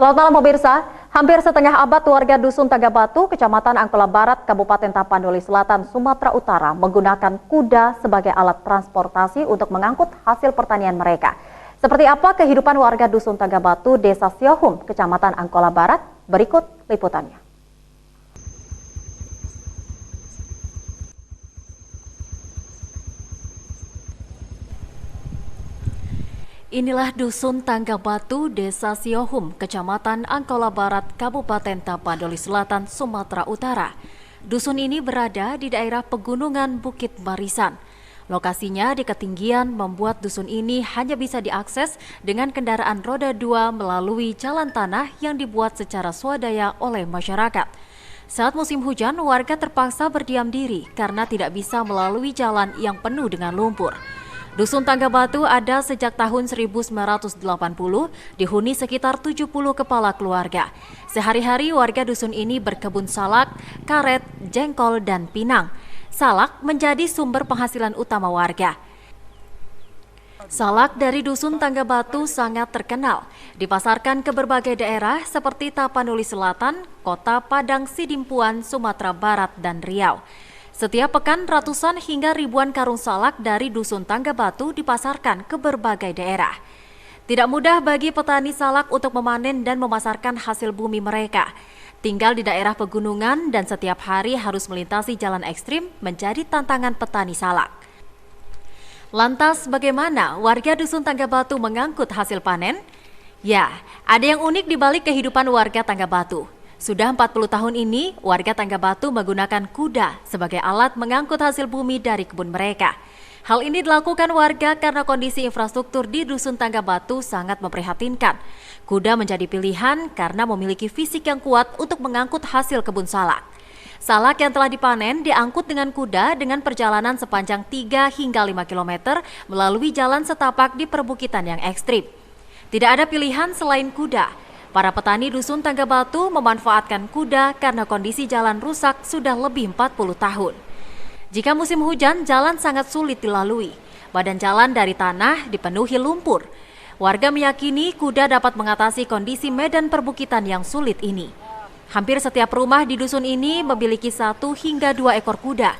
Selamat malam pemirsa, hampir setengah abad warga Dusun Tagabatu, Kecamatan Angkola Barat, Kabupaten Tapanuli Selatan, Sumatera Utara menggunakan kuda sebagai alat transportasi untuk mengangkut hasil pertanian mereka. Seperti apa kehidupan warga Dusun Tagabatu, Desa Siohum, Kecamatan Angkola Barat? Berikut liputannya. Inilah Dusun Tagabatu, Desa Siohum, Kecamatan Angkola Barat, Kabupaten Tapanuli Selatan, Sumatera Utara. Dusun ini berada di daerah pegunungan Bukit Barisan. Lokasinya di ketinggian membuat dusun ini hanya bisa diakses dengan kendaraan roda 2 melalui jalan tanah yang dibuat secara swadaya oleh masyarakat. Saat musim hujan, warga terpaksa berdiam diri karena tidak bisa melalui jalan yang penuh dengan lumpur. Dusun Tagabatu ada sejak tahun 1980, dihuni sekitar 70 kepala keluarga. Sehari-hari warga dusun ini berkebun salak, karet, jengkol, dan pinang. Salak menjadi sumber penghasilan utama warga. Salak dari Dusun Tagabatu sangat terkenal, dipasarkan ke berbagai daerah seperti Tapanuli Selatan, Kota Padang Sidimpuan, Sumatera Barat, dan Riau. Setiap pekan ratusan hingga ribuan karung salak dari Dusun Tagabatu dipasarkan ke berbagai daerah. Tidak mudah bagi petani salak untuk memanen dan memasarkan hasil bumi mereka. Tinggal di daerah pegunungan dan setiap hari harus melintasi jalan ekstrim menjadi tantangan petani salak. Lantas bagaimana warga Dusun Tagabatu mengangkut hasil panen? Ya, ada yang unik di balik kehidupan warga Tagabatu. Sudah 40 tahun ini, warga Tagabatu menggunakan kuda sebagai alat mengangkut hasil bumi dari kebun mereka. Hal ini dilakukan warga karena kondisi infrastruktur di Dusun Tagabatu sangat memprihatinkan. Kuda menjadi pilihan karena memiliki fisik yang kuat untuk mengangkut hasil kebun salak. Salak yang telah dipanen diangkut dengan kuda dengan perjalanan sepanjang 3 hingga 5 km melalui jalan setapak di perbukitan yang ekstrim. Tidak ada pilihan selain kuda. Para petani Dusun Tagabatu memanfaatkan kuda karena kondisi jalan rusak sudah lebih 40 tahun. Jika musim hujan, jalan sangat sulit dilalui. Badan jalan dari tanah dipenuhi lumpur. Warga meyakini kuda dapat mengatasi kondisi medan perbukitan yang sulit ini. Hampir setiap rumah di dusun ini memiliki 1 hingga 2 ekor kuda.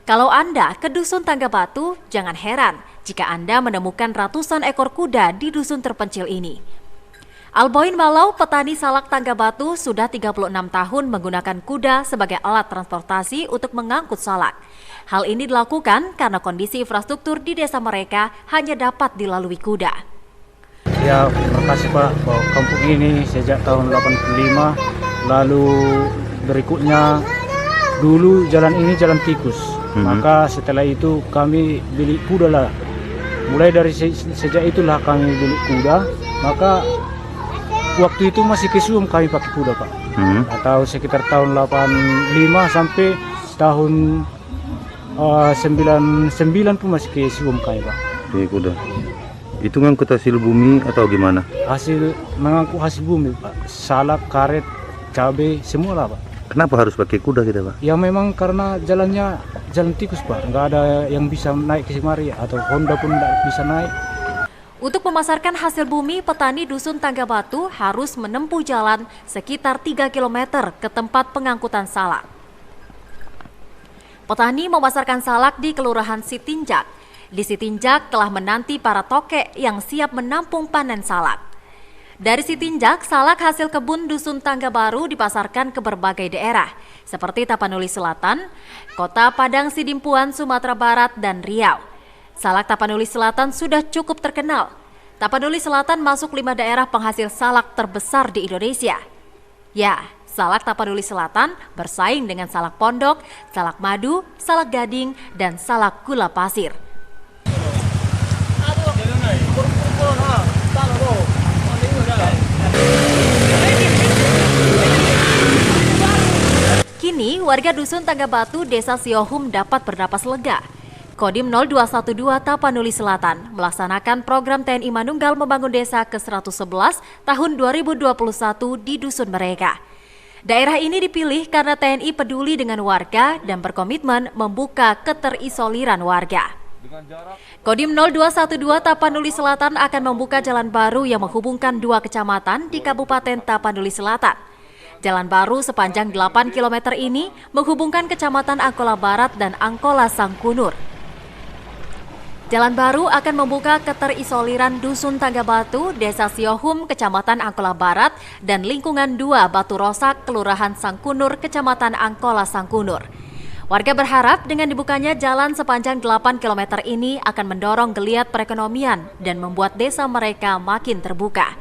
Kalau Anda ke Dusun Tagabatu, jangan heran jika Anda menemukan ratusan ekor kuda di dusun terpencil ini. Alboin Malau, petani salak Tagabatu, sudah 36 tahun menggunakan kuda sebagai alat transportasi untuk mengangkut salak. Hal ini dilakukan karena kondisi infrastruktur di desa mereka hanya dapat dilalui kuda. Ya, terima kasih Pak, bahwa kampung ini sejak tahun 85, lalu berikutnya dulu jalan ini jalan tikus. Maka setelah itu kami beli kuda lah. Mulai dari sejak itulah kami beli kuda, maka waktu itu masih ke Suum kami pakai kuda Pak. Atau sekitar tahun 85 sampai tahun 99 pun masih ke Suum kami Pak. Pakai kuda. Itu ngangkut hasil bumi atau gimana? Mengangkut hasil bumi Pak. Salak, karet, cabai, semua lah Pak. Kenapa harus pakai kuda kita Pak? Ya memang karena jalannya jalan tikus Pak. Nggak ada yang bisa naik ke Semari atau Honda pun nggak bisa naik. Untuk memasarkan hasil bumi, petani Dusun Tagabatu harus menempuh jalan sekitar 3 km ke tempat pengangkutan salak. Petani memasarkan salak di Kelurahan Sitinjak. Di Sitinjak telah menanti para tokek yang siap menampung panen salak. Dari Sitinjak, salak hasil kebun Dusun Tagabatu dipasarkan ke berbagai daerah, seperti Tapanuli Selatan, Kota Padang Sidimpuan, Sumatera Barat, dan Riau. Salak Tapanuli Selatan sudah cukup terkenal. Tapanuli Selatan masuk 5 daerah penghasil salak terbesar di Indonesia. Ya, salak Tapanuli Selatan bersaing dengan salak pondok, salak madu, salak gading, dan salak gula pasir. Kini, warga Dusun Tagabatu, Desa Siohum dapat bernapas lega. Kodim 0212 Tapanuli Selatan melaksanakan program TNI Manunggal Membangun Desa ke-111 tahun 2021 di dusun mereka. Daerah ini dipilih karena TNI peduli dengan warga dan berkomitmen membuka keterisoliran warga. Kodim 0212 Tapanuli Selatan akan membuka jalan baru yang menghubungkan dua kecamatan di Kabupaten Tapanuli Selatan. Jalan baru sepanjang 8 km ini menghubungkan kecamatan Angkola Barat dan Angkola Sangkunur. Jalan baru akan membuka keterisoliran Dusun Tangga Batu, Desa Siohum, Kecamatan Angkola Barat, dan lingkungan 2 Batu Rosak, Kelurahan Sangkunur, Kecamatan Angkola Sangkunur. Warga berharap dengan dibukanya jalan sepanjang 8 km ini akan mendorong geliat perekonomian dan membuat desa mereka makin terbuka.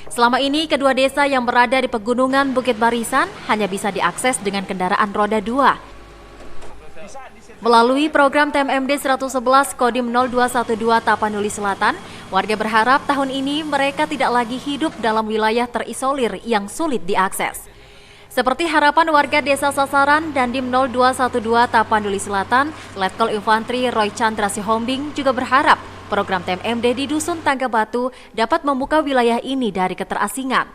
Selama ini, kedua desa yang berada di pegunungan Bukit Barisan hanya bisa diakses dengan kendaraan roda 2. Melalui program TMMD 111 Kodim 0212 Tapanuli Selatan, warga berharap tahun ini mereka tidak lagi hidup dalam wilayah terisolir yang sulit diakses. Seperti harapan warga Desa Sasaran dan Dim 0212 Tapanuli Selatan, Letkol Infantri Roy Chandra Sihombing juga berharap program TMMD di Dusun Tangga Batu dapat membuka wilayah ini dari keterasingan.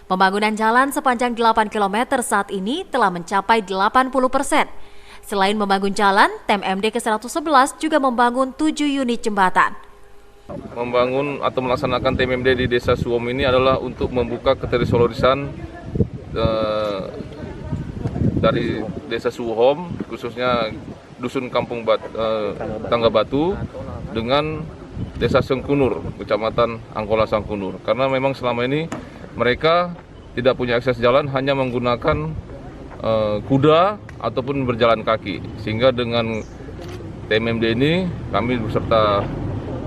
Pembangunan jalan sepanjang 8 km saat ini telah mencapai 80%. Selain membangun jalan, TMMD ke-111 juga membangun 7 unit jembatan. Membangun atau melaksanakan TMMD di Desa Suwom ini adalah untuk membuka keterisolurisan dari Desa Suwom, khususnya Dusun Kampung Tangga Batu, dengan Desa Sangkunur, Kecamatan Angkola Sangkunur. Karena memang selama ini mereka tidak punya akses jalan, hanya menggunakan kuda ataupun berjalan kaki, sehingga dengan TMMD ini kami beserta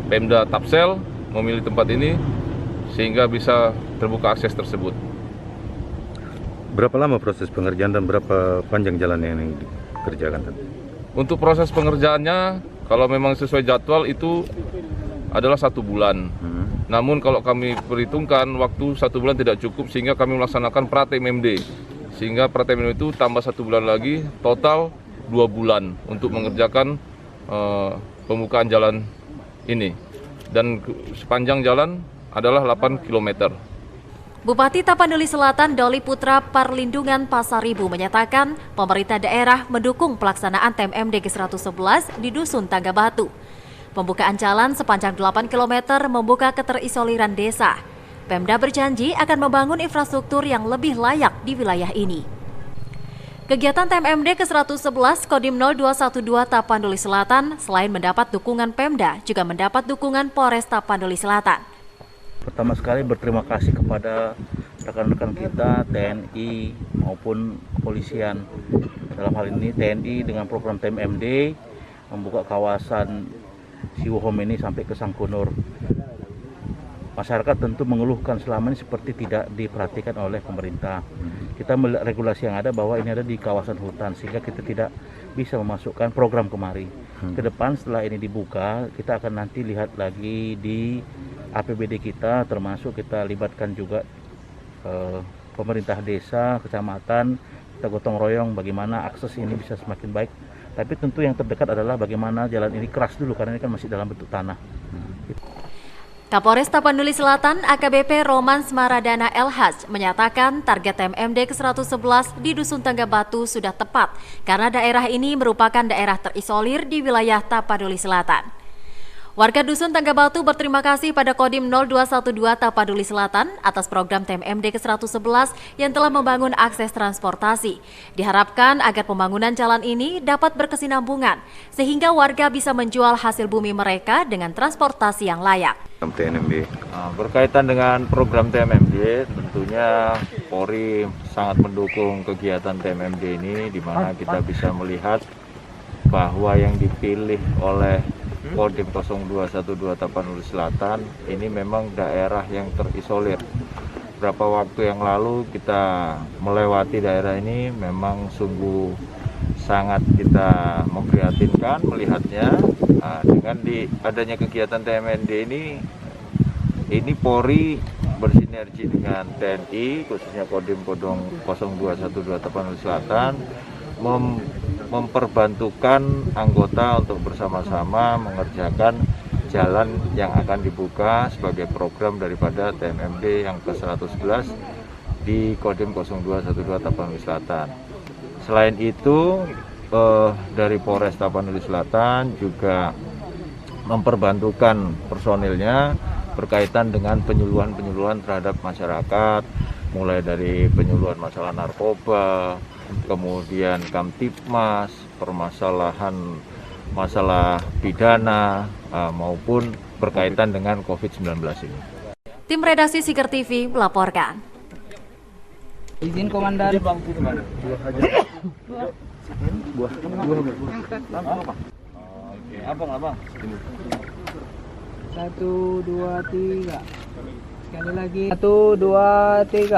Pemda Tapsel memilih tempat ini sehingga bisa terbuka akses tersebut. Berapa lama proses pengerjaan dan berapa panjang jalan yang dikerjakan? Untuk proses pengerjaannya, kalau memang sesuai jadwal itu adalah 1 bulan. Namun kalau kami perhitungkan waktu 1 bulan tidak cukup, sehingga kami melaksanakan pra-TMMD. Sehingga pra-TMMD itu tambah 1 bulan lagi, total 2 bulan untuk mengerjakan pembukaan jalan ini. Dan sepanjang jalan adalah 8 km. Bupati Tapanuli Selatan Doli Putra Parlindungan Pasaribu menyatakan pemerintah daerah mendukung pelaksanaan TMMD ke-111 di Dusun Tangga Batu. Pembukaan jalan sepanjang 8 km membuka keterisoliran desa. Pemda berjanji akan membangun infrastruktur yang lebih layak di wilayah ini. Kegiatan TMMD ke-111 Kodim 0212 Tapanuli Selatan selain mendapat dukungan Pemda, juga mendapat dukungan Polres Tapanuli Selatan. Pertama sekali berterima kasih kepada rekan-rekan kita TNI maupun kepolisian. Dalam hal ini TNI dengan program TMMD membuka kawasan Siwohom ini sampai ke Sangkunur. Masyarakat tentu mengeluhkan selama ini seperti tidak diperhatikan oleh pemerintah. Kita melihat regulasi yang ada bahwa ini ada di kawasan hutan, sehingga kita tidak bisa memasukkan program kemari. Ke depan setelah ini dibuka, kita akan nanti lihat lagi di APBD kita, termasuk kita libatkan juga pemerintah desa, kecamatan, kita gotong royong bagaimana akses ini bisa semakin baik. Tapi tentu yang terdekat adalah bagaimana jalan ini keras dulu, karena ini kan masih dalam bentuk tanah. Kapolres Tapanuli Selatan AKBP Roman Smaradana LH menyatakan target TMMD ke-111 di Dusun Tangga Batu sudah tepat karena daerah ini merupakan daerah terisolir di wilayah Tapanuli Selatan. Warga Dusun Tangga Batu berterima kasih pada Kodim 0212 Tapanuli Selatan atas program TMMD ke-111 yang telah membangun akses transportasi. Diharapkan agar pembangunan jalan ini dapat berkesinambungan sehingga warga bisa menjual hasil bumi mereka dengan transportasi yang layak. TMMD. Berkaitan dengan program TMMD, tentunya Polri sangat mendukung kegiatan TMMD ini, di mana kita bisa melihat bahwa yang dipilih oleh Kodim 0212 Tapanuli Selatan ini memang daerah yang terisolir. Beberapa waktu yang lalu kita melewati daerah ini, memang sungguh sangat kita memprihatinkan melihatnya. Dengan adanya kegiatan TMMD ini Polri bersinergi dengan TNI, khususnya Kodim 0212 Tapanuli Selatan, memperbantukan anggota untuk bersama-sama mengerjakan jalan yang akan dibuka sebagai program daripada TMMD yang ke-111 di Kodim 0212 Tapanuli Selatan. Selain itu, dari Polres Tapanuli Selatan juga memperbantukan personilnya berkaitan dengan penyuluhan-penyuluhan terhadap masyarakat, mulai dari penyuluhan masalah narkoba, kemudian Kamtipmas, permasalahan masalah pidana, maupun berkaitan dengan COVID-19 ini. Tim redaksi Siger TV melaporkan. Izin komandan. Abang. 1, 2, 3. Sekali lagi. 1, 2, 3.